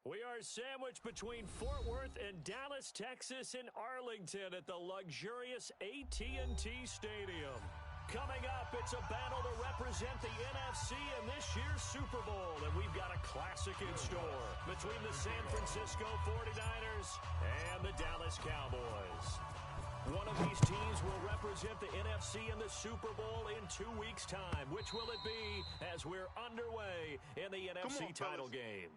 We are sandwiched between Fort Worth and Dallas, Texas, and Arlington at the luxurious AT&T Stadium. Coming up, it's a battle to represent the NFC in this year's Super Bowl, and we've got a classic in store between the San Francisco 49ers and the Dallas Cowboys. One of these teams will represent the NFC in the Super Bowl in 2 weeks' time. Which will it be as we're underway in the NFC title game?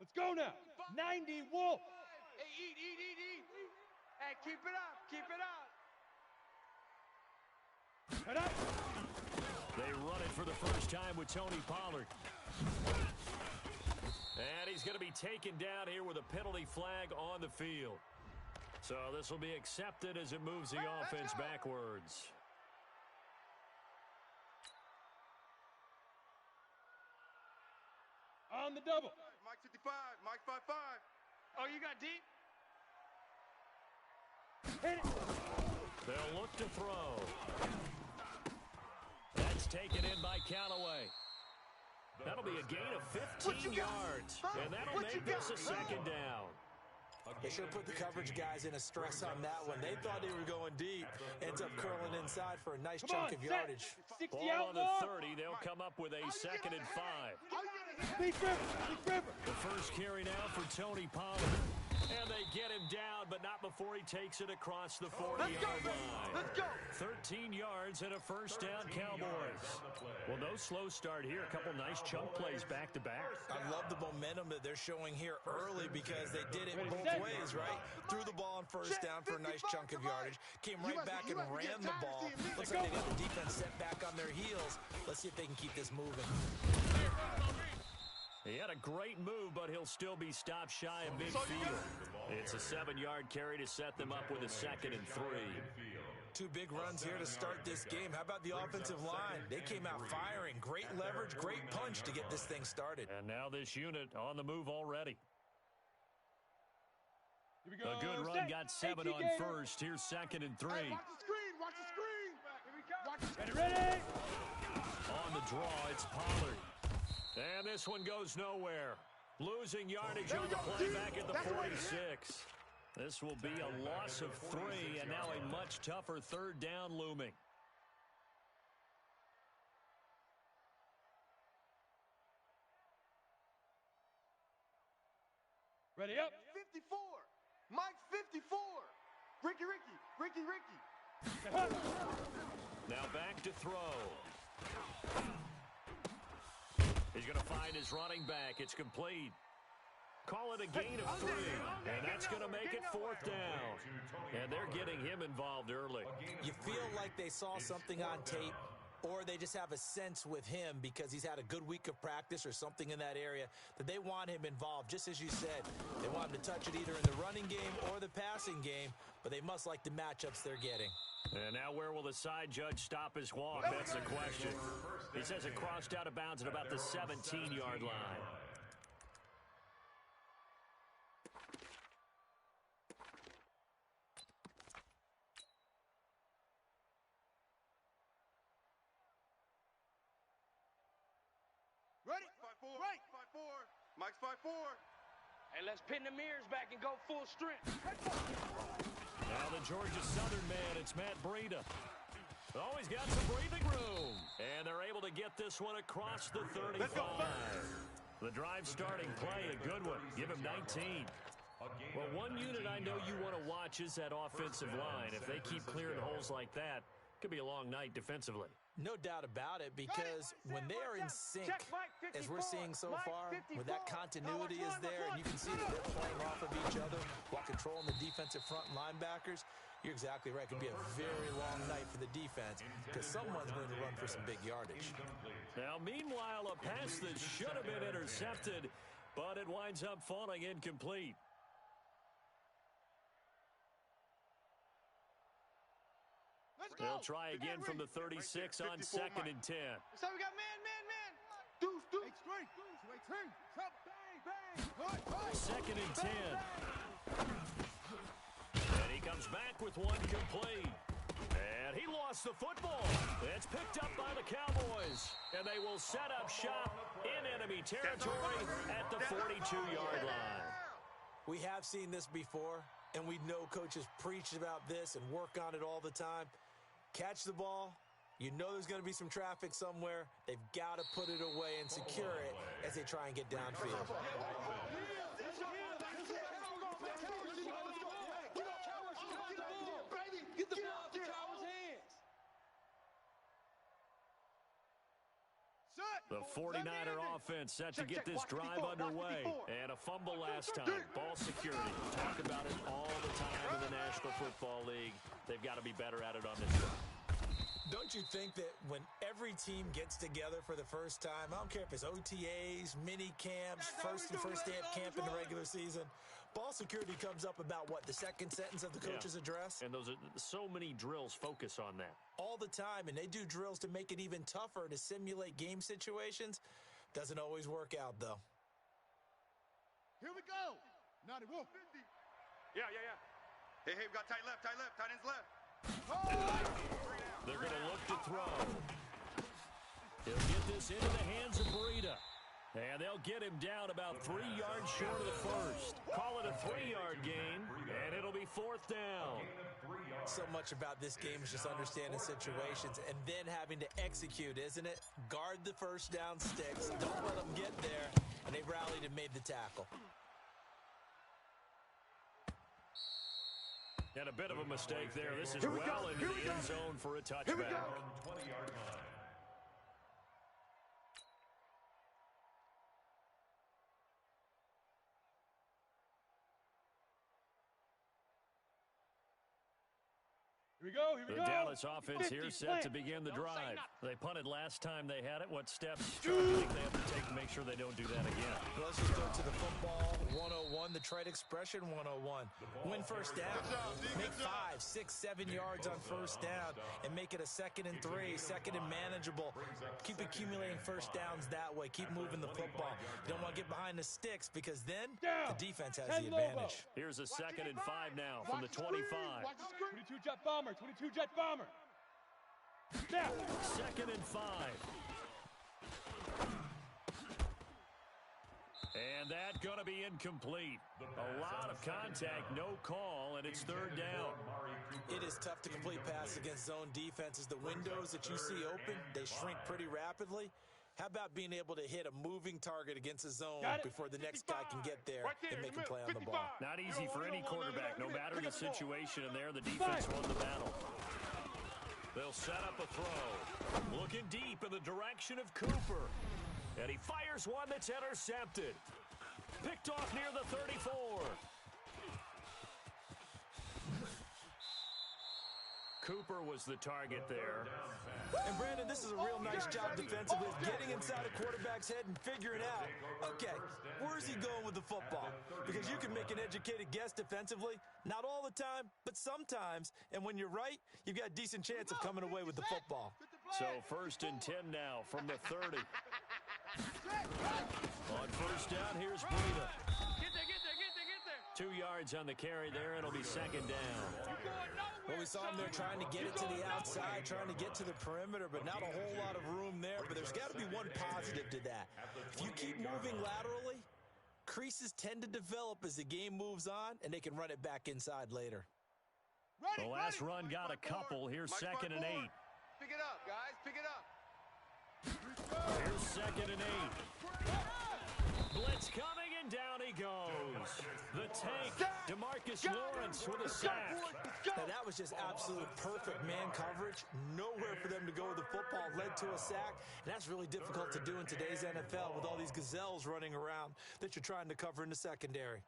Let's go now. 90 Wolf. Hey, eat. Hey, keep it up. Head up. They run it for the first time with Tony Pollard. And he's going to be taken down here with a penalty flag on the field. So this will be accepted as it moves the offense backwards. On the double. Mike 55, Mike 55. Oh, you got deep? Hit it. They'll look to throw. That's taken in by Callaway. That'll be a gain of 15 yards. And that'll make this a second down. They should have put the coverage guys in a stress on that one. They thought they were going deep. Ends up curling inside for a nice chunk of yardage. 60 Ball out on the 30. They'll come up with a 2nd and 5. Big River. The first carry now for Tony Pollard. And they get him down, but not before he takes it across the 40-yard line. Let's go. 13 yards and a first down, Cowboys. Well, no slow start here. A couple nice chunk plays back-to-back. I love the momentum that they're showing here early because they did it both ways, right? Threw the ball on first down for a nice chunk of yardage. Came right back and ran the ball. Looks like they got the defense set back on their heels. Let's see if they can keep this moving. He had a great move, but he'll still be stopped shy of midfield. It's a 7-yard carry to set them up with a 2nd and 3. 2 big runs here to start this game. How about the offensive line? They came out firing. Great leverage, great punch to get this thing started. And now this unit on the move already. Here we go. A good run, got 7 on first. Here's 2nd and 3. Hey, watch the screen. Here we go. Ready. On the draw, it's Pollard. And this one goes nowhere. Losing yardage on the play back at the 46. This will be a loss of 3, and now a much tougher 3rd down looming. Ready up. 54. Mike 54. Ricky. Now back to throw. He's going to find his running back. It's complete. Call it a gain of 3. And that's going to make it 4th down. And they're getting him involved early. You feel like they saw something on tape, or they just have a sense with him because he's had a good week of practice or something in that area that they want him involved. Just as you said, they want him to touch it either in the running game or the passing game, but they must like the matchups they're getting. And now where will the side judge stop his walk? That's the question. He says it crossed out of bounds at about the 17-yard line. Ready? 5-4. Right. 5-4. Mike's 5-4. Hey, let's pin the mirrors back and go full strength. Now the Georgia Southern man, it's Matt Breida. Oh, he's got some breathing room. And they're able to get this one across the 35. The drive starting play, a good one. Give him 19. Well, one unit I know you want to watch is that offensive line. If they keep clearing holes like that, it could be a long night defensively. No doubt about it, because when they are in sync, as we're seeing so far, when that continuity is there, and you can see that they're playing off of each other while controlling the defensive front linebackers, you're exactly right. It could be a very long night for the defense because someone's going to run for some big yardage. Now, meanwhile, a pass that should have been intercepted, but it winds up falling incomplete. They'll try again from the 36 on 2nd and 10. So we got man. Deuce. Straight. Bang. 2nd and 10. And he comes back with one complete. And he lost the football. It's picked up by the Cowboys. And they will set up shop in enemy territory at the 42-yard line. We have seen this before, and we know coaches preach about this and work on it all the time. Catch the ball. You know there's going to be some traffic somewhere. They've got to put it away and secure it as they try and get downfield. Get the ball out the Cowboys' hands. The 49er offense set to get this drive underway. And a fumble last time. Ball security. Talk about it all the time in the National Football League. They've got to be better at it on this one. Don't you think that when every team gets together for the first time, I don't care if it's OTAs, mini camps, first day of camp in the regular season, ball security comes up about what, the second sentence of the coach's address? And those are so many drills focus on that. All the time, and they do drills to make it even tougher to simulate game situations. Doesn't always work out, though. Here we go. Naughty Wolf. Yeah. Hey, we got tight ends left. They're going to look to throw. He'll get this into the hands of Breida. And they'll get him down about 3 yards short of the first. Call it a 3-yard gain, and it'll be fourth down. So much about this game is just understanding situations and then having to execute, isn't it? Guard the first down sticks. Don't let them get there. And they rallied and made the tackle. And a bit of a mistake there. This is well into the end zone for a touchback. Here we go. The Dallas offense here set to begin the drive. They punted last time they had it. What steps do you think they have to take to make sure they don't do that again? Well, let's just go to the football 101, the trade expression 101. Win first down. Make 5, 6, 7 yards on first down and make it a 2nd and 3, second and manageable. Keep accumulating first downs that way. Keep moving the football. You don't want to get behind the sticks because then the defense has the advantage. Here's a 2nd and 5 now from the 25. 22-jet bomber. 22-jet bomber. Now. 2nd and 5. And that's going to be incomplete. A lot of contact, no call, and it's third down. It is tough to complete passes against zone defenses. The windows that you see open, they shrink pretty rapidly. How about being able to hit a moving target against a zone before the next guy can get there and make him play on the ball? Not easy for any quarterback, no matter the situation. And there, the defense won the battle. They'll set up a throw. Looking deep in the direction of Cooper. And he fires one that's intercepted. Picked off near the 34. Cooper was the target there. And Brandon, this is a real nice job defensively of getting inside a quarterback's head and figuring out, okay, where's he going with the football? Because you can make an educated guess defensively, not all the time, but sometimes. And when you're right, you've got a decent chance of coming away with the football. So 1st and 10 now from the 30. On first down, here's Breida. Get there. 2 yards on the carry there. It'll be 2nd down. Well, we saw him there trying to get it to the outside, trying to get to the perimeter, but not a whole lot of room there. But there's got to be one positive to that. If you keep moving laterally, creases tend to develop as the game moves on, and they can run it back inside later. The last run got a couple. Here's 2nd and 8. Pick it up, guys. Pick it up. Here's 2nd and 8. Blitz coming, and down he goes. The tank, DeMarcus Lawrence with a sack. Now, that was just absolute perfect man coverage. Nowhere for them to go with the football. Led to a sack. And that's really difficult to do in today's NFL with all these gazelles running around that you're trying to cover in the secondary.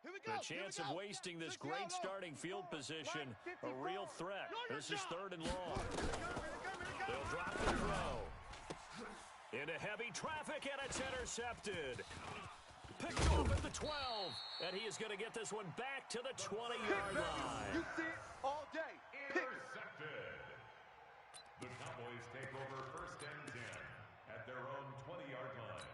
The chance of wasting this great starting field position, a real threat. This is 3rd and long. They'll drop the throw. Into heavy traffic, and it's intercepted. Picked off at the 12, and he is going to get this one back to the 20-yard line. You see it all day. Intercepted. The Cowboys take over 1st and 10 at their own 20-yard line.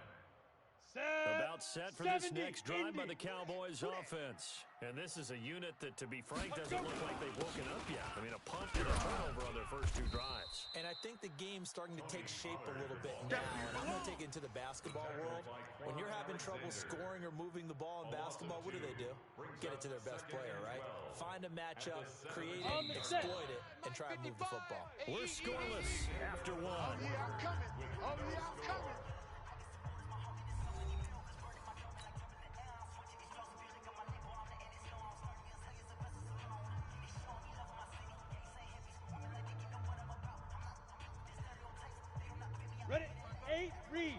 About about set for this next drive by the Cowboys offense. And this is a unit that, to be frank, doesn't look like they've woken up yet. I mean, a punt and a turnover on their first two drives. And I think the game's starting to take shape a little bit now. And I'm going to take it into the basketball world. When you're having trouble scoring or moving the ball in basketball, what do? Get it to their best player, right? Find a matchup, create it, exploit it, and try and move the football. We're scoreless after one. Ready? 8, read.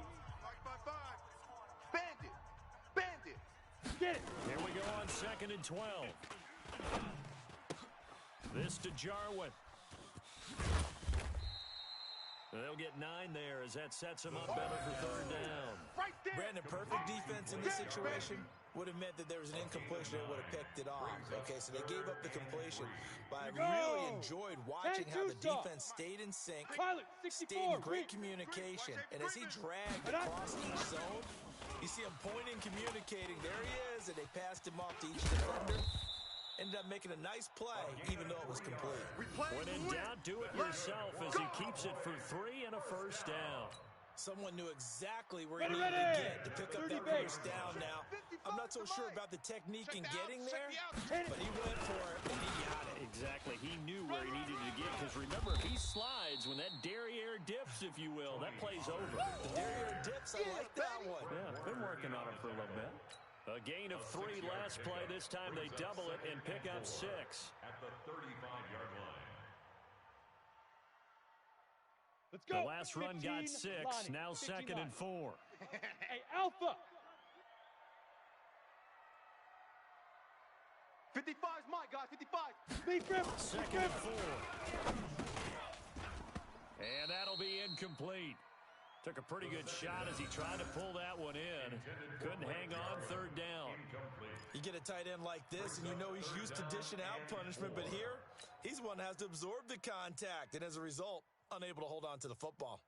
5. Bandit. Get it. Here we go on 2nd and 12. This to Jarwin. They'll get 9 there as that sets them up better for 3rd down. Right there. Brandon, perfect defense in this situation would have meant that there was an incompletion that would have picked it off. Okay, so they gave up the completion, but I really enjoyed watching how the defense stayed in sync, stayed in great communication, and as he dragged across each zone, you see him pointing, communicating. There he is, and they passed him off to each defender. Ended up making a nice play, even though it was complete. When in doubt, do it yourself as he keeps it for 3 and a first down. Someone knew exactly where he needed to get to pick up that first down now. I'm not so sure about the technique in getting there, but he went for it, and he got it. Exactly. He knew where he needed to get, because remember, if he slides, when that derriere dips, if you will, that play's over. The derriere dips, I like that one. Yeah, been working on it for a little bit. A gain of 3 last play. This time they double it and pick up 6. At the 35-yard line. Let's go. The last run got 6. Now 2nd and 4. Hey, Alpha. 55's mine, guys. 55. Leave grip. 2nd and 4. And that'll be incomplete. Took a pretty good shot as he tried to pull that one in. Couldn't hang on 3rd down. You get a tight end like this, and you know he's used to dishing out punishment, but here, he's one that has to absorb the contact, and as a result, unable to hold on to the football.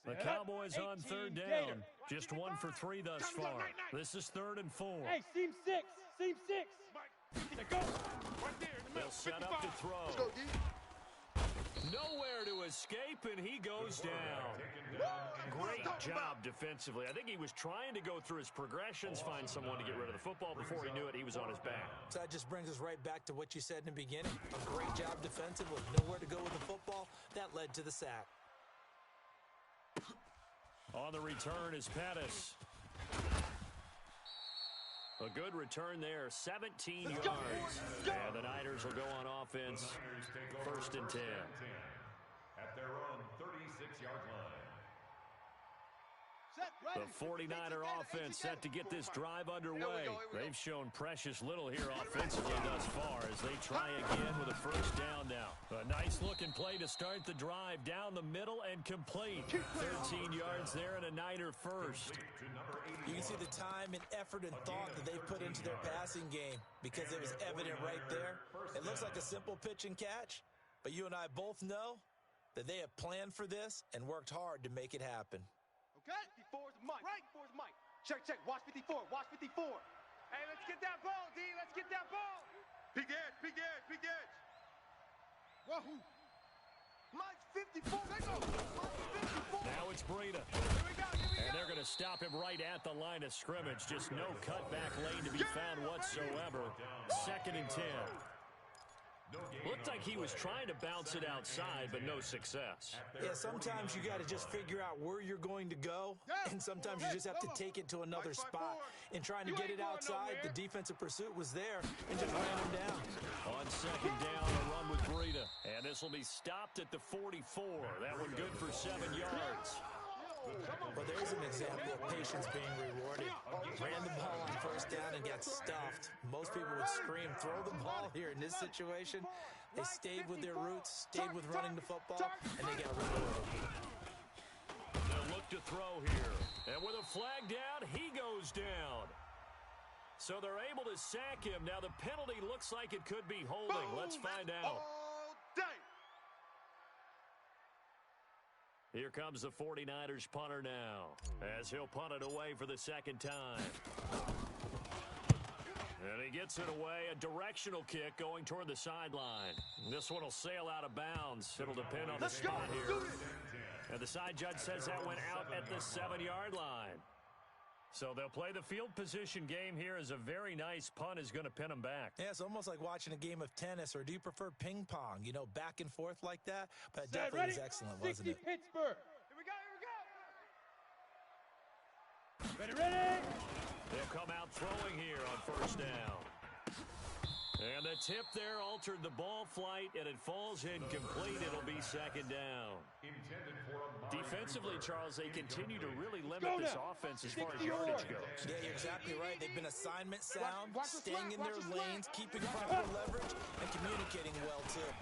The Cowboys on 3rd down. Just 1 for 3 thus far. This is 3rd and 4. Hey, seam 6. Seam 6. Let's go. They'll set up to throw. Let's go, D. Nowhere to escape, and he goes down. Great job defensively. I think he was trying to go through his progressions, find someone to get rid of the football. Before he knew it, he was on his back. So that just brings us right back to what you said in the beginning. A great job defensively. Nowhere to go with the football. That led to the sack. On the return is Pettis. A good return there, 17 yards. And the Niners will go on offense, 1st and 10. At their own 36-yard line. The 49er offense set to get this drive underway. They've shown precious little here offensively thus far as they try again with a first down now. A nice-looking play to start the drive down the middle and complete. 13 yards there and a Niner first. You can see the time and effort and thought that they put into their passing game because it was evident right there. It looks like a simple pitch and catch, but you and I both know that they have planned for this and worked hard to make it happen. Okay? 54's Mike. Right. 54's Mike. Check. Watch 54. Hey, let's get that ball, D. Let's get that ball. Big edge. Wahoo. Mike's 54. Let's go. Mike's 54. Now it's Breida. Here we go. And they're going to stop him right at the line of scrimmage. Just no cutback lane to be found whatsoever. 2nd and 10. Looked like he was trying to bounce it outside, but no success. Yeah, sometimes you got to just figure out where you're going to go, and sometimes you just have to take it to another spot. In trying to get it outside, the defensive pursuit was there and just ran him down. On 2nd down, a run with Breida. And this will be stopped at the 44. That one good for 7 yards. Well, there's an example of patience being rewarded. Ran the ball on 1st down and got stuffed. Most people would scream, throw the ball here. In this situation, they stayed with their roots, stayed with running the football, and they got rewarded. They'll look to throw here. And with a flag down, he goes down. So they're able to sack him. Now the penalty looks like it could be holding. Let's find out. All day. Here comes the 49ers punter now, as he'll punt it away for the second time. And he gets it away, a directional kick going toward the sideline. This one will sail out of bounds. It'll depend on the spot here. And the side judge says that went out at the 7-yard line. So they'll play the field position game here as a very nice punt is going to pin them back. Yeah, it's almost like watching a game of tennis, or do you prefer ping pong? You know, back and forth like that? But definitely was excellent, wasn't it? Pittsburgh. Here we go, here we go. Ready. They'll come out throwing here on first down. And the tip there altered the ball flight, and it falls incomplete. It'll be second down. Defensively, Charles, they continue to really limit this offense as far as yardage goes. Yeah, you're exactly right. They've been assignment sound, staying in their lanes, keeping proper leverage, and communicating well, too.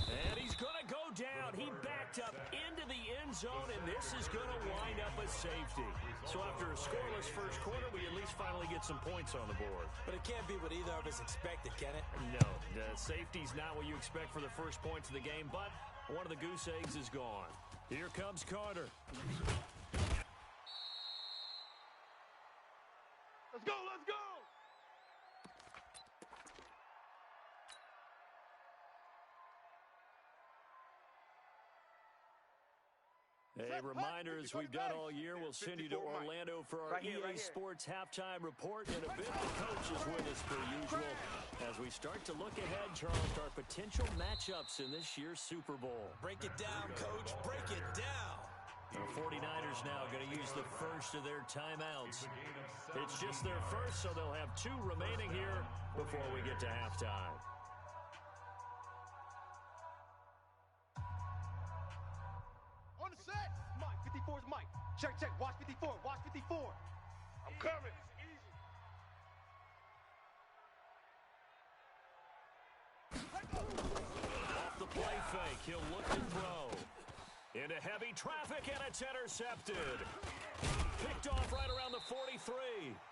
And he's going to go down. He backed up into the end zone, and this is going to wind up a safety. So after a scoreless first quarter, we at least finally get some points on the board. But it can't be what either of us expected, can it? No, the safety's not what you expect for the first points of the game, but one of the goose eggs is gone. Here comes Carter. Let's go, let's go! Hey, reminders we've done all year. We'll send you to Orlando for our EA Sports halftime report. In a bit, the coach is with us per usual as we start to look ahead, Charles, to our potential matchups in this year's Super Bowl. Break it down, Coach. Break it down. The 49ers now going to use the first of their timeouts. It's just their first, so they'll have 2 remaining here before we get to halftime. On the set. Mike, 54 is Mike. Check, check. Watch 54. Watch 54. I'm coming. Off the play fake, he'll look to throw. Into heavy traffic, and it's intercepted. Picked off right around the 43.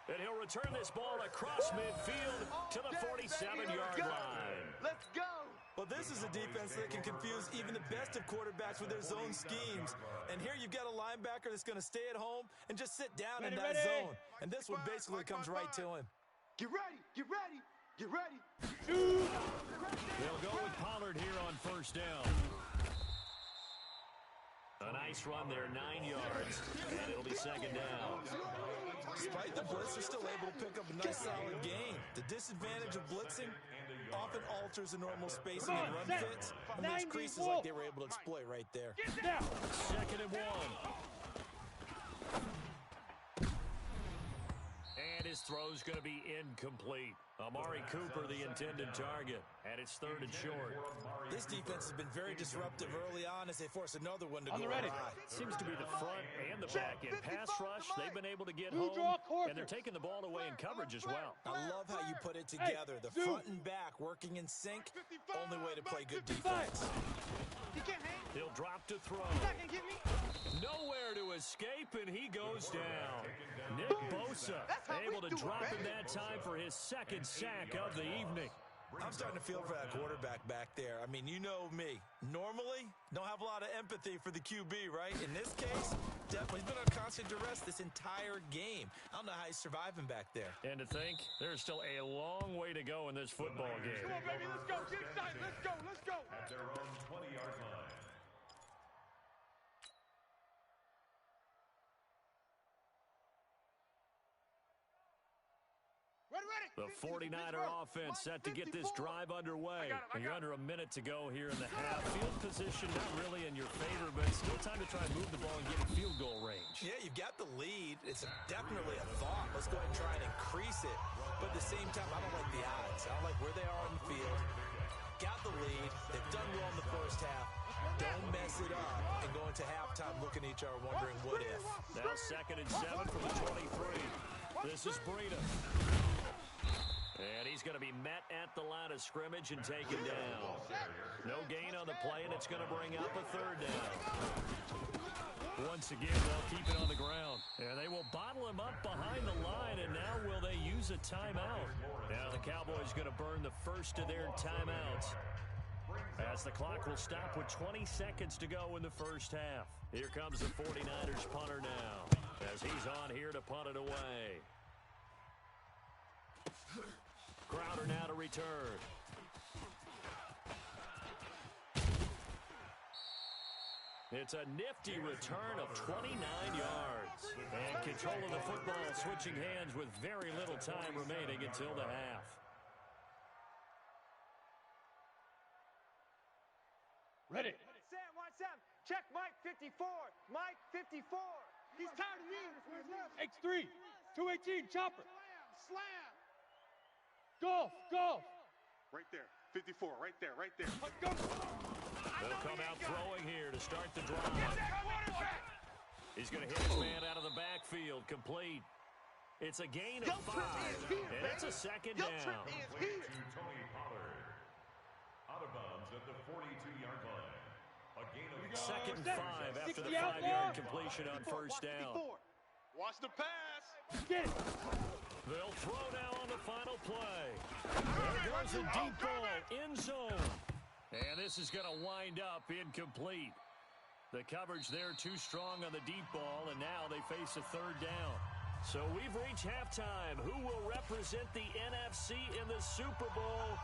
And he'll return this ball across midfield to the 47-yard line. Let's go. Well, this is a defense that can confuse even the best of quarterbacks with their zone schemes. And here you've got a linebacker that's going to stay at home and just sit down in that zone. And this one basically comes right to him. Get ready, get ready, get ready. They'll go with Pollard here on first down. A nice run there, 9 yards, and it'll be second down. Despite the blitz, they're still able to pick up a nice solid gain. The disadvantage of blitzing often alters the normal spacing and run fits, and those creases like they were able to exploit right there. Second and 1. And his throw's going to be incomplete. Amari Cooper, the intended target, and it's 3rd and short. This defense has been very disruptive early on as they force another one to go awry. Seems to be the front and the back end pass rush. They've been able to get home, and they're taking the ball away in coverage as well. I love how you put it together. The front and back working in sync, only way to play good defense. He'll drop to throw. Nowhere to escape, and he goes down. Nick Bosa able to drop in that time for his second sack of the evening. I'm starting to feel for that quarterback back there. I mean, you know me. Normally, don't have a lot of empathy for the QB, right? In this case, definitely he's been on constant duress this entire game. I don't know how he's surviving back there. And to think, there's still a long way to go in this football game. Come on, baby, let's go. Get inside. Let's go, let's go. At their own 20-yard line. The 49er offense set to get this drive underway. And you're under a minute to go here in the half. Field position not really in your favor, but still time to try and move the ball and get in field goal range. Yeah, you've got the lead. It's definitely a thought. Let's go ahead and try and increase it. But at the same time, I don't like the odds. I don't like where they are on the field. Got the lead. They've done well in the first half. Don't mess it up and go into halftime looking at each other wondering what if. Now 2nd and 7 from the 23. This is Breida. And he's going to be met at the line of scrimmage and taken down. No gain on the play, and it's going to bring up a 3rd down. Once again, they'll keep it on the ground. And they will bottle him up behind the line, and now will they use a timeout? Now the Cowboys going to burn the first of their timeouts. As the clock will stop with 20 seconds to go in the first half. Here comes the 49ers punter now, as he's on here to punt it away. Crowder now to return. It's a nifty return of 29 yards. And control of the football switching hands with very little time remaining until the half. Ready. Sam, watch Sam. Check Mike 54. Mike 54. He's tired of me. X3. 218. Chopper. Slam. Golf. Golf. Right there. 54. Right there. Right there. Go. They'll come out throwing here to start the drive. He's going to hit his man out of the backfield. Complete. It's a gain of 5. And it's a second down. Tony Pollard. Out of bounds at the 42-yard line. A gain of 5. Second and 5 after the 5-yard completion on first down. Watch the pass. Get it. They'll throw now on the final play. There goes a deep ball, end zone. And this is going to wind up incomplete. The coverage there too strong on the deep ball, and now they face a third down. So we've reached halftime. Who will represent the NFC in the Super Bowl?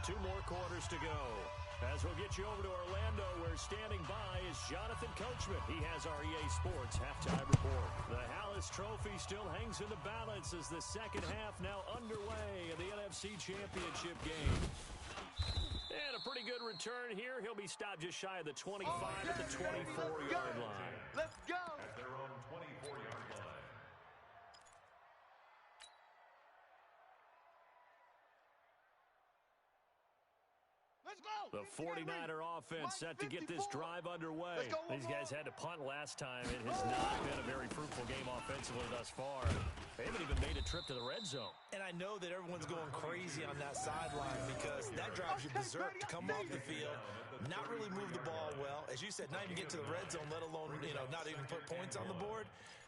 2 more quarters to go. As we'll get you over to Orlando, where standing by is Jonathan Coachman. He has our EA Sports halftime report. The Hallis Trophy still hangs in the balance as the second half now underway in the NFC Championship game. And a pretty good return here. He'll be stopped just shy of the 25 at the 24-yard line. Let's go. At their own 24-yard line. Let's go. The 49er offense set to get this drive underway. These guys had to punt last time. It has not been a very fruitful game offensively thus far. They haven't even made a trip to the red zone. And I know that everyone's going crazy on that sideline because that drives you berserk to come off the field, not really move the ball well. As you said, not even get to the red zone, let alone, not even put points on the board.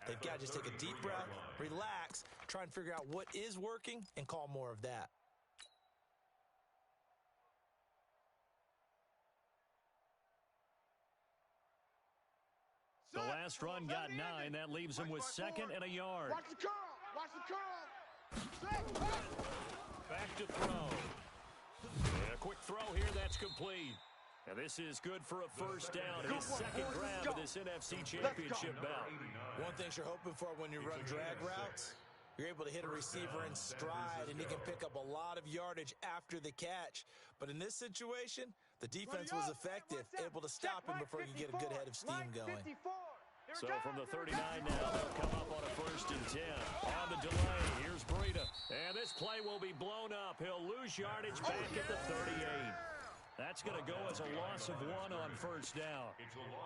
They've got to just take a deep breath, relax, try and figure out what is working, and call more of that. The last run got 9. That leaves him with 2nd and a yard. Watch the curl. Watch the curl. Back to throw. And a quick throw here. That's complete. And this is good for a first down. His second grab of this NFC Championship bout. One thing you're hoping for when you run drag routes, you're able to hit a receiver in stride, and he can pick up a lot of yardage after the catch. But in this situation, the defense was effective, able to stop him before he could get a good head of steam going. So from the 39 now, they'll come up on a 1st and 10. On the delay, here's Breida. And this play will be blown up. He'll lose yardage back at the 38. That's going to go as a loss of 1 on first down.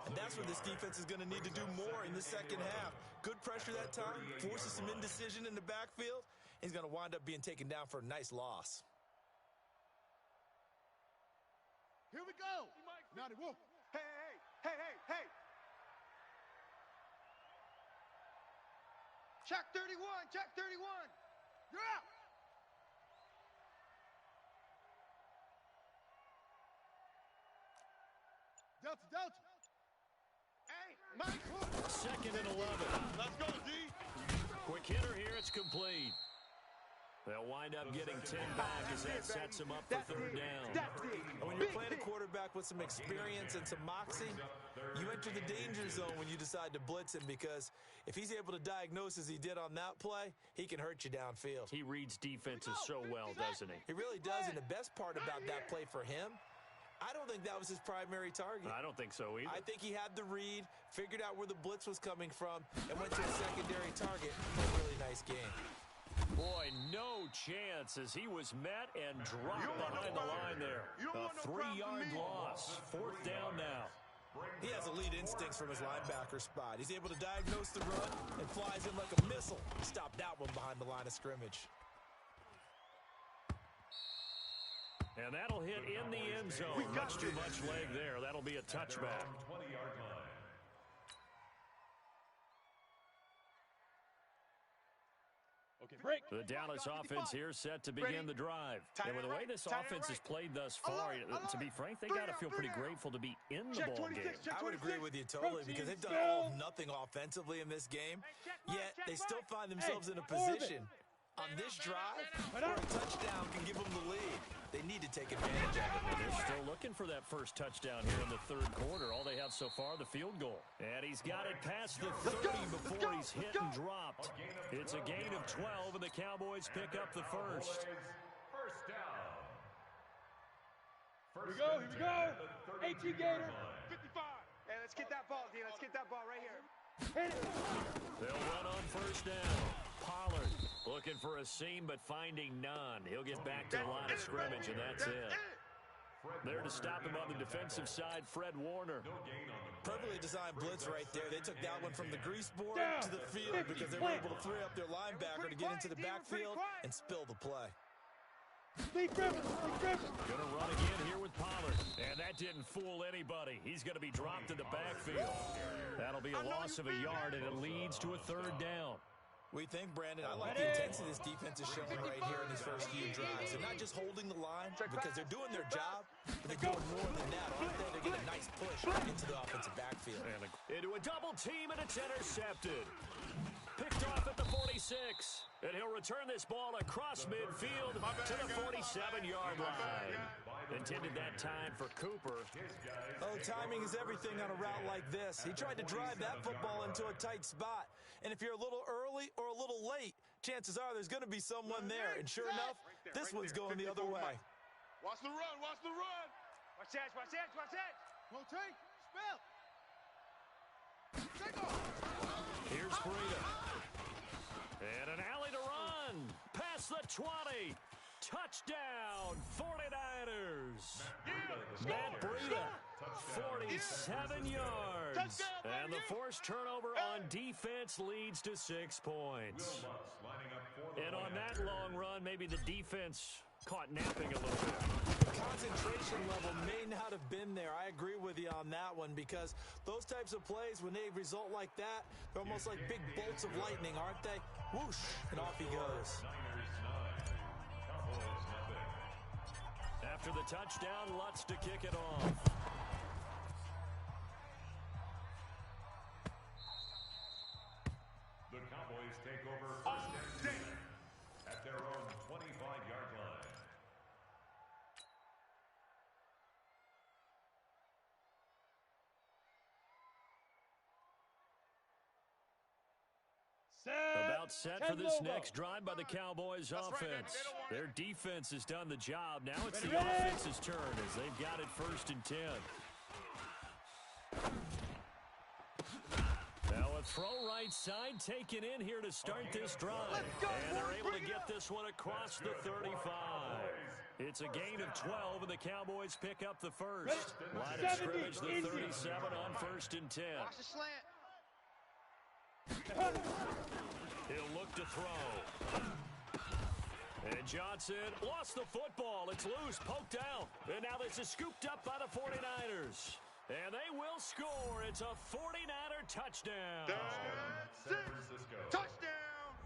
And that's where this defense is going to need to do more in the second half. Good pressure that time, forces some indecision in the backfield. He's going to wind up being taken down for a nice loss. Here we go. Now they will. Hey. Check 31. Check 31. You're out. Delta. Hey, Mike. 2nd and 11. Let's go, D. Quick hitter here. It's complete. They'll wind up getting 10 back as that sets him up for third down. And when you're playing a quarterback with some experience and some moxie, you enter the danger zone when you decide to blitz him, because if he's able to diagnose as he did on that play, he can hurt you downfield. He reads defenses so well, doesn't he? He really does, and the best part about that play for him, I don't think that was his primary target. I don't think so either. I think he had the read, figured out where the blitz was coming from, and went to a secondary target for a really nice game. Boy, no chance as he was met and dropped behind the line there. A 3-yard loss. 4th down now. He has elite instincts from his linebacker spot. He's able to diagnose the run and flies in like a missile. Stop that one behind the line of scrimmage. And that'll hit in the end zone. Much too much leg there. That'll be a touchback. 20-yard line. Okay, The Dallas offense here set to begin the drive. And with the way this offense has played thus far, to be frank, they got to feel pretty grateful to be in the ball game. I would agree with you totally because they've done all of nothing offensively in this game, yet they still find themselves in a position on this drive where a touchdown can give them the lead. They need to take advantage of it. They're still looking for that first touchdown here in the third quarter. All they have so far, the field goal. And he's got it past the 30 before he's hit and dropped. It's a gain of 12, and the Cowboys pick up the first. First down. Here we go. 18 Gator. 55. Hey, let's get that ball, D. Let's get that ball right here. Hit it. They'll run on first down. Pollard looking for a seam, but finding none. He'll get back to the line of scrimmage, and that's it. There to stop him on the defensive side, Fred Warner. Perfectly designed blitz right there. They took that one from the grease board to the field because they were able to free up their linebacker to get into the backfield and spill the play. Gonna run again here with Pollard. And that didn't fool anybody. He's going to be dropped in the backfield. That'll be a loss of a yard, and it leads to a third down. We think, Brandon, I like the intensity this defense is showing right here in these first few drives. They're not just holding the line because they're doing their job, but they're doing more than that, aren't they? They get a nice push into the offensive backfield. And into a double team, and it's intercepted. Picked off at the 46. And he'll return this ball across midfield to the 47-yard line. Intended that time for Cooper. Oh, timing is everything on a route like this. He tried to drive that football into a tight spot. And if you're a little early or a little late, chances are there's going to be someone there. And sure enough, this one's going the other way. Watch the run. Watch that. Rotate. Spell. Take off. Here's Breida. And an alley to run. Past the 20. Touchdown, 49ers. Matt Breida, 47 yards. And the forced turnover on defense leads to 6 points. And on that long run, maybe the defense caught napping a little bit. Concentration level may not have been there. I agree with you on that one because those types of plays, when they result like that, they're almost like big bolts of lightning, aren't they? Whoosh, and off he goes. After the touchdown, Lutz to kick it off. The Cowboys take over first and 10 at their own 25-yard line. About set for this next drive by the Cowboys offense. Their defense has done the job. Now it's the offense's turn as they've got it first and 10. Now a throw right side taken in here to start this drive. And they're able to get this one across the 35. It's a gain of 12, and the Cowboys pick up the first. Line of scrimmage, the 37 on first and 10. Watch the slant. He'll look to throw. And Johnson lost the football. It's loose, poked out. And now this is scooped up by the 49ers. And they will score. It's a 49er touchdown. San Francisco. Touchdown.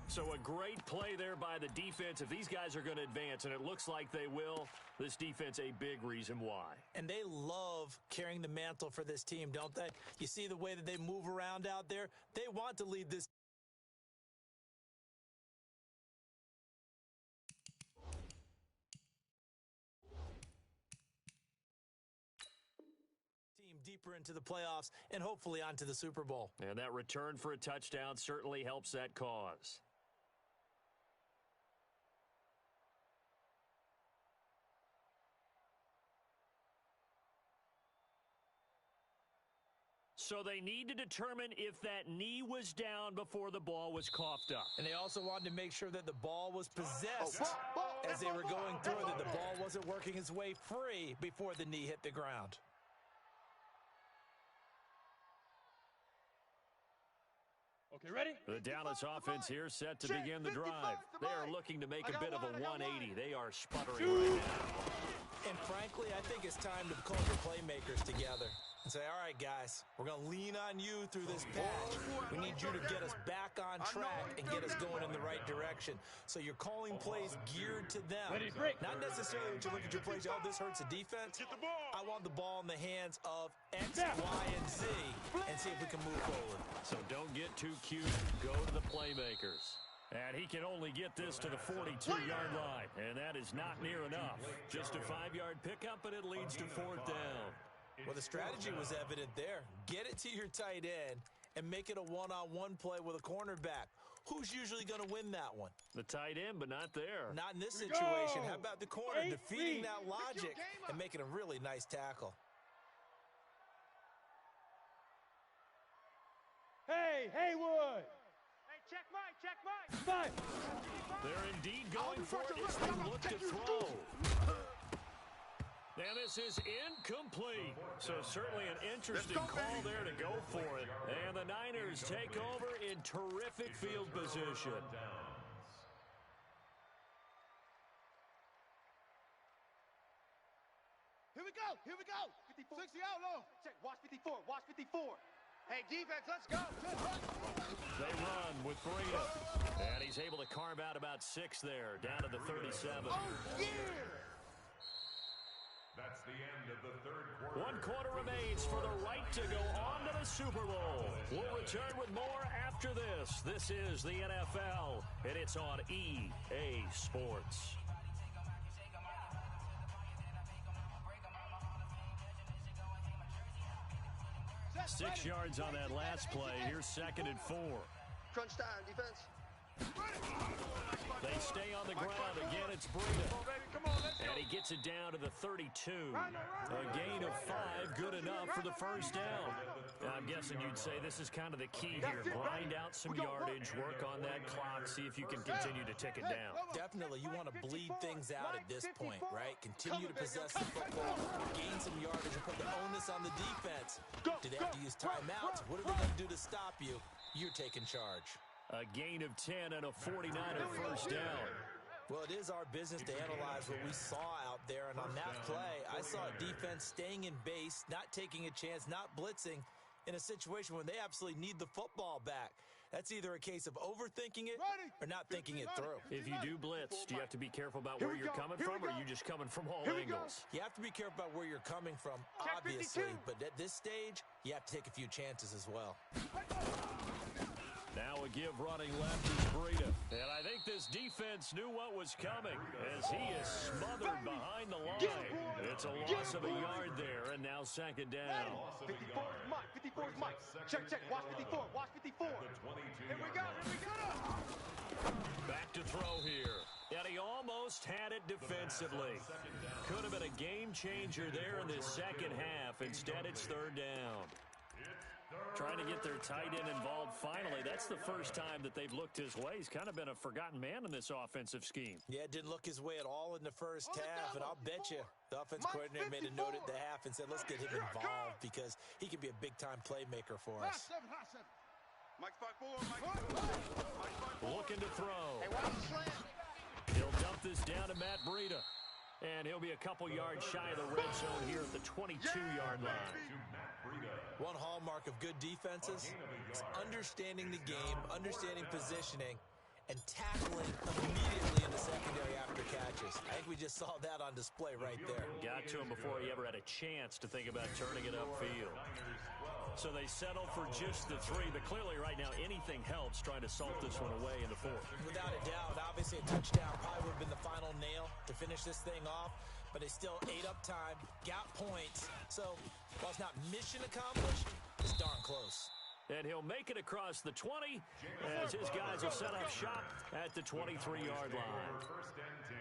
So a great play there by the defense. If these guys are going to advance, and it looks like they will, this defense a big reason why. And they love carrying the mantle for this team, don't they? You see the way that they move around out there? They want to lead this team deeper into the playoffs and hopefully onto the Super Bowl. And that return for a touchdown certainly helps that cause. So they need to determine if that knee was down before the ball was coughed up. And they also wanted to make sure that the ball was possessed as they were going through, that the ball wasn't working its way free before the knee hit the ground. Okay, ready? The Dallas offense here set to begin the drive. They are looking to make a bit of a 180. They are sputtering right now. And frankly, I think it's time to call your playmakers together. and say, all right, guys, we're going to lean on you through this patch. We need you to get us back on track and get us going in the right direction. So you're calling plays geared to them. Not necessarily when you look at your plays, oh, this hurts the defense. I want the ball in the hands of X, Y, and Z and see if we can move forward. So don't get too cute. Go to the playmakers. And he can only get this to the 42-yard line, and that is not near enough. Just a 5-yard pickup, and it leads to 4th down. Well, the strategy was evident there. Get it to your tight end and make it a one-on-one play with a cornerback. Who's usually going to win that one? The tight end, but not there. Not in this situation. How about the corner defeating that logic and making a really nice tackle? Hey, Haywood! Check Mike, check Mike. Mike. They're indeed going for it as they look to throw. And this is incomplete. So certainly an interesting call there to go for it. And the Niners take over in terrific field position. Here we go. 54. 60 out low. Check, watch 54, watch 54. Hey, defense, let's go. They run with Breida. And he's able to carve out about 6 there, down to the 37. Oh, yeah! That's the end of the third quarter. 1 quarter remains for the right to go on to the Super Bowl. We'll return with more after this. This is the NFL, and it's on EA Sports. 6 yards on that last play. Here's 2nd and 4. Crunch time, defense. They stay on the ground. Again, it's Breida. And he gets it down to the 32. A gain of 5, good enough for the first down. I'm guessing you'd say this is kind of the key here. Grind out some yardage, work on that clock, see if you can continue to tick it down. Definitely, you want to bleed things out at this point, right? Continue to possess the football, gain some yardage, and put the onus on the defense. Do they have to use timeouts? What are they going to do to stop you? You're taking charge. A gain of 10 and a 49er first down. Well, it is our business to analyze what we saw out there, and on that play, I saw a defense staying in base, not taking a chance, not blitzing in a situation when they absolutely need the football back. That's either a case of overthinking it or not thinking it through. If you do blitz, do you have to be careful about where you're coming from, or are you just coming from all angles? You have to be careful about where you're coming from, obviously, but at this stage, you have to take a few chances as well. Now a give running left is Breida. And I think this defense knew what was coming as he is smothered behind the line. It's a loss of a yard there, and now 2nd down. 54's Mike, 54's Mike. Check, watch 54, watch 54. Here we go. Back to throw here. And he almost had it defensively. Could have been a game changer there in this second half. Instead, it's 3rd down. Trying to get their tight end involved finally. That's the first time that they've looked his way. He's kind of been a forgotten man in this offensive scheme. Yeah, it didn't look his way at all in the first half, and I'll bet you the offense coordinator made a note at the half and said, let's get him involved because he can be a big-time playmaker for us. Mike's 5-4. Looking to throw. Hey, watch the slant. He'll dump this down to Matt Breida. And he'll be a couple yards shy of the red zone here at the 22-yard line. One hallmark of good defenses is understanding the game, understanding positioning, and tackling immediately in the secondary after catches. I think we just saw that on display right there. Got to him before he ever had a chance to think about turning it upfield. So they settle for just the 3, but clearly right now anything helps trying to salt this one away in the 4th. Without a doubt, obviously a touchdown probably would have been the final nail to finish this thing off, but they still ate up time, got points. So while it's not mission accomplished, it's darn close. And he'll make it across the 20 as his guys will set up shop at the 23-yard line. First and 10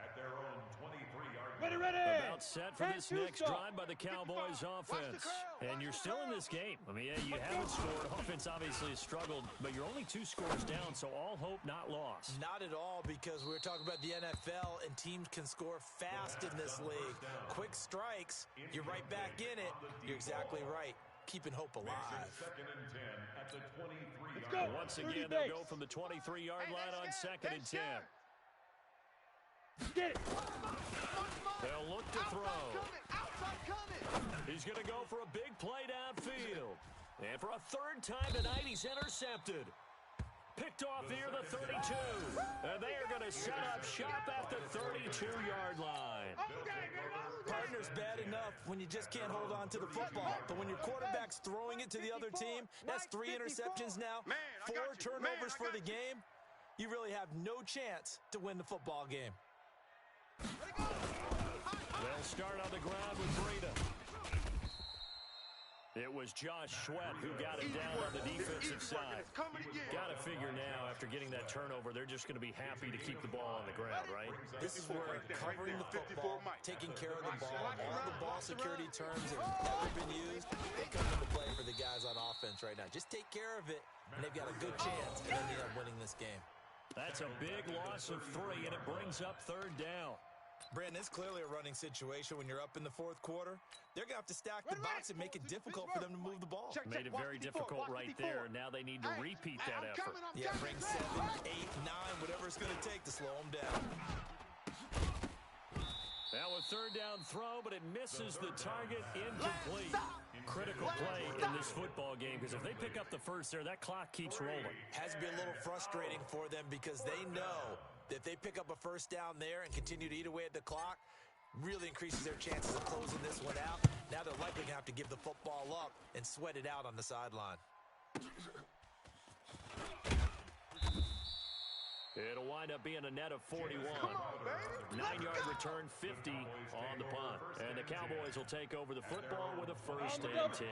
at their own 23-yard line. Ready! About set for this next drive by the Cowboys offense. And you're still in this game. I mean, yeah, you haven't scored. Offense obviously has struggled, but you're only 2 scores down, so all hope not lost. Not at all, because we were talking about the NFL, and teams can score fast in this league. Quick strikes, you're right back in it. You're exactly right. Keeping hope alive. 2nd and 10 at the 23-yard line. Once again, they'll go from the 23-yard line on 2nd and 10. Get it. They'll look to throw. Outside coming. He's going to go for a big play downfield. And for a third time tonight, he's intercepted. Picked off near the 32. And they are going to set up shop at the 32-yard line. Partner's bad enough when you just can't hold on to the football. But when your quarterback's throwing it to the other team, that's 3 interceptions now, 4 turnovers for the game. You really have no chance to win the football game. They'll start on the ground with Breida. It was Josh Sweat who got it down on the defensive side. Got to figure now, after getting that turnover, they're just going to be happy to keep the ball on the ground, right? This is where covering the football, taking care of the ball, all the ball security terms that have ever been used, they come into play for the guys on offense right now. Just take care of it, and they've got a good chance of ending up winning this game. That's a big loss of 3, and it brings up 3rd down. Brandon, it's clearly a running situation when you're up in the 4th quarter. They're going to have to stack the box and make it difficult for them to move the ball. Made it very difficult right there. Now they need to repeat that effort. Yeah, bring 7, 8, 9, whatever it's going to take to slow them down. Now a 3rd down throw, but it misses the target, incomplete. Critical play in this football game, because if they pick up the first there, that clock keeps rolling. Has to be a little frustrating for them because they know that if they pick up a first down there and continue to eat away at the clock, really increases their chances of closing this one out. Now they're likely going to have to give the football up and sweat it out on the sideline. It'll wind up being a net of 41. 9-yard return, 50 on the punt. And the Cowboys will take over the football with a 1st and 10.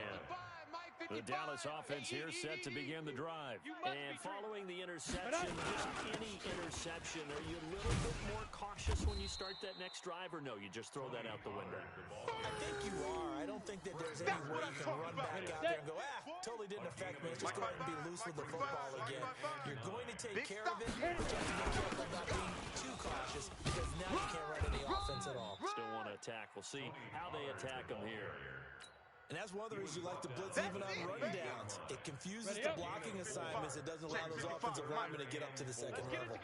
The Dallas offense here set to begin the drive. And following the interception, just any interception, are you a little bit more cautious when you start that next drive, or no, you just throw that out the window? I think you are. I don't think that there's any way you can run back out there and go, totally didn't affect me. Let's just go ahead and be loose with the football again. You're going to take care of it, but you have to be careful not being too cautious because now you can't run any offense at all. Still want to attack. We'll see how they attack them here. And that's one of the reasons you like to blitz even on run downs. It confuses the blocking assignments. It doesn't allow those offensive linemen to get up to the second level.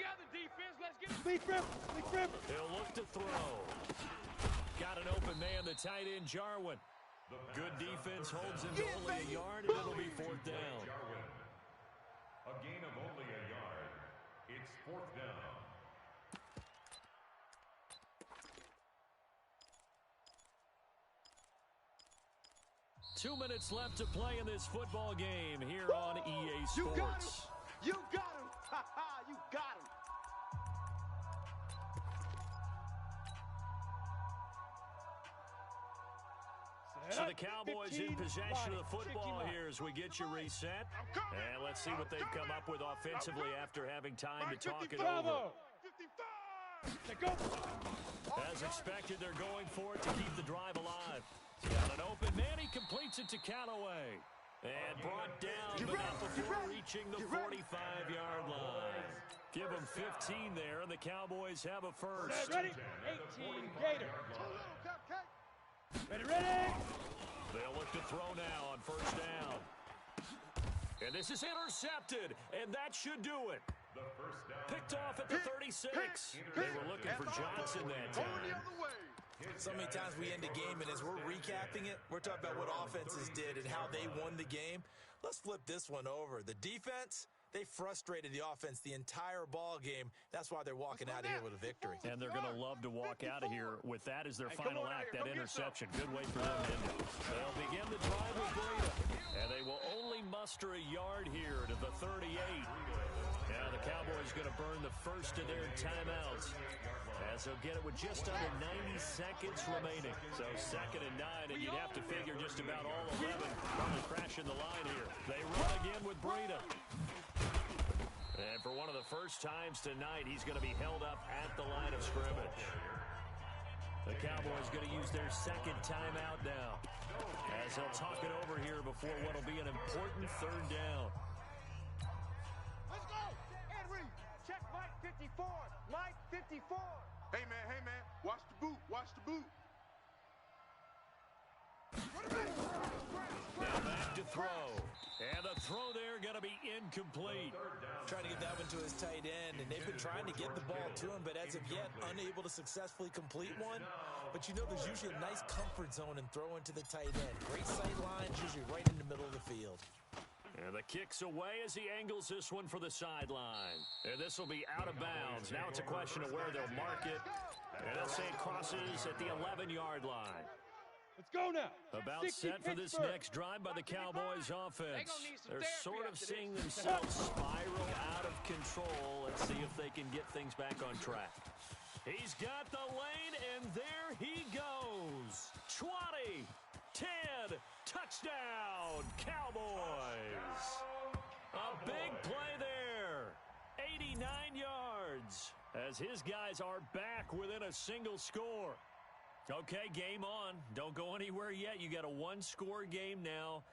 He'll look to throw. Got an open man, the tight end, Jarwin. Good defense holds him to only a yard, and it'll be 4th down. A gain of only a yard. It's 4th down. Two minutes left to play in this football game here on EA Sports. You got him. Ha-ha, you got him. So the Cowboys in possession of the football here as we get you reset. And let's see what they've come up with offensively after having time to talk it over. As expected, they're going for it to keep the drive alive. Got an open man, he completes it to Callaway. And brought down, but not before reaching the 45-yard line. Give them 15 there, and the Cowboys have a first. Ready? 18, Gator. Ready? They'll look to throw now on 1st down. And this is intercepted, and that should do it. Picked off at the 36. They were looking for Johnson that time. So many times we end a game, and as we're recapping it, we're talking about what offenses did and how they won the game. Let's flip this one over. The defense, they frustrated the offense the entire ball game. That's why they're walking out of here with a victory. And they're going to love to walk out of here with that as their final act, that interception. Good way for them to end it. They'll begin the drive with Breida. And they will only muster a yard here to the 38. Now the Cowboys going to burn the first of their timeouts, as they'll get it with just under 90 seconds remaining. So 2nd and 9, and you'd have to figure just about all 11 probably crashing the line here. They run again with Breida. And for one of the first times tonight, he's going to be held up at the line of scrimmage. The Cowboys going to use their 2nd timeout now, as they'll talk it over here before what will be an important 3rd down. Let's go. Henry, check Mike 54. Mike 54. Hey, man. Watch the boot. Now back to throw. And the throw there going to be incomplete. Trying to get that one to his tight end, and they've been trying to get the ball to him, but as of yet, unable to successfully complete one. But you know there's usually a nice comfort zone in throwing to the tight end. Great sight lines, usually right in the middle of the field. And the kick's away as he angles this one for the sideline. And this will be out of bounds. Now it's a question of where they'll mark it. And they'll say it crosses at the 11-yard line. Let's go now. About set for this next drive by the Cowboys offense. They're sort of seeing themselves spiral out of control. Let's see if they can get things back on track. He's got the lane, and there he goes. 20, 10, touchdown, Cowboys. A big play there. 89 yards as his guys are back within a single score. Okay, game on. Don't go anywhere yet. You got a one-score game now.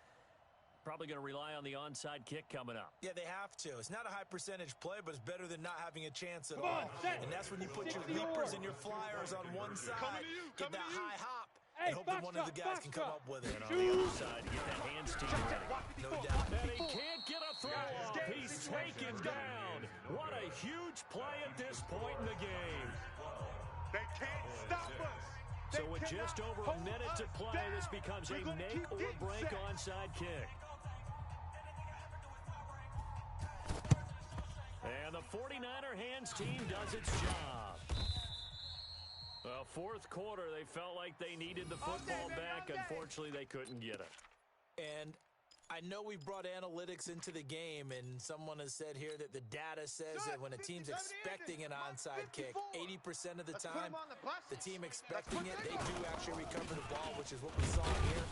Probably going to rely on the onside kick coming up. Yeah, they have to. It's not a high percentage play, but it's better than not having a chance at all. And that's when you put your leapers and your flyers on one side, get that high hop, and hope that one of the guys can come up with it. And on the other side, get that hands team ready. No doubt. And he can't get a throw off. He's taken down. What a huge play at this point in the game. They can't stop us. So with just over a minute to play, this becomes a make-or-break onside kick. And the 49er hands team does its job. Well, fourth quarter, they felt like they needed the football back. Unfortunately, they couldn't get it. And I know we brought analytics into the game, and someone has said here that the data says that when a team's expecting an onside kick, 80% of the time, the team expecting it, they do actually recover the ball, which is what we saw here.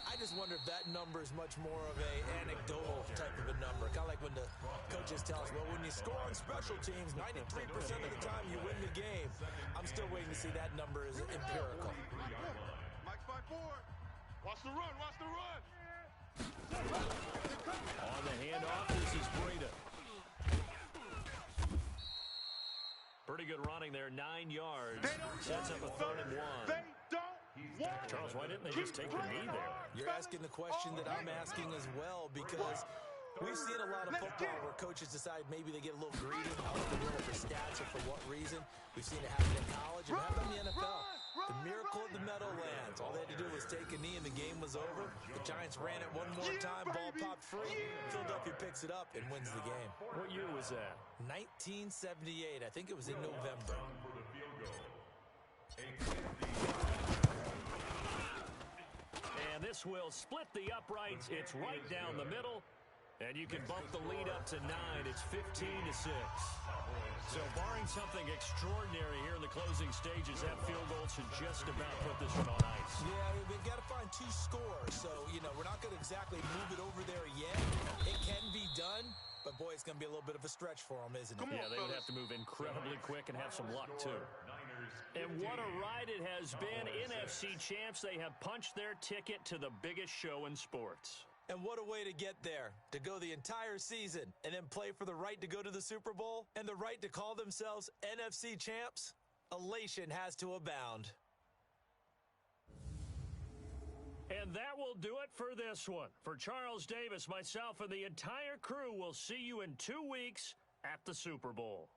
I just wonder if that number is much more of a anecdotal type of a number. Kind of like when the coaches tell us, well, when you score on special teams, 93% of the time you win the game. I'm still waiting to see that number is empirical. Mike's 5-4. Watch the run, watch the run. On the handoff, this is Breida. Pretty good running there, 9 yards. Sets up a 3rd and 1. They don't want Charles, why didn't they just take the knee there? You're asking the question that I'm asking as well, because we've seen a lot of football where coaches decide maybe they get a little greedy, out of the middle for stats or for what reason. We've seen it happen in college and happen in the NFL. The miracle of the Meadowlands. All they had to do was take a knee and the game was over. The Giants ran it one more time, ball popped free. Philadelphia picks it up and wins the game. What year was that? 1978. I think it was in November. And this will split the uprights. It's right down the middle. And you can bump the lead up to 9. It's 15-6. So barring something extraordinary here in the closing stages, that field goal should just about put this one on ice. Yeah, they've got to find 2 scores. So, you know, we're not going to exactly move it over there yet. It can be done, but boy, it's going to be a little bit of a stretch for them, isn't it? Yeah, they would have to move incredibly quick and have some luck, too. And what a ride it has been. NFC champs, they have punched their ticket to the biggest show in sports. And what a way to get there, to go the entire season and then play for the right to go to the Super Bowl and the right to call themselves NFC champs. Elation has to abound. And that will do it for this one. For Charles Davis, myself, and the entire crew, will see you in 2 weeks at the Super Bowl.